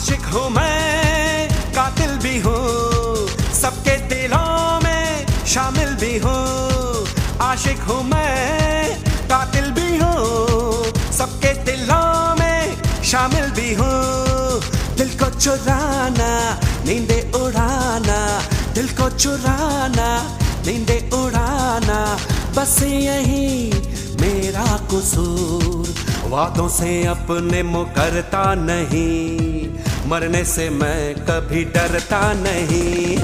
आशिक हूँ मैं, कातिल भी हूँ, सबके दिलों में शामिल भी हूँ। आशिक हूँ मैं, कातिल भी हूँ, सबके दिलों में शामिल भी हूँ। दिल को चुराना, नींदे उड़ाना, दिल को चुराना, नींदे उड़ाना, बस यही मेरा कसूर। वादों से अपने मुकरता नहीं, मरने से मैं कभी डरता नहीं।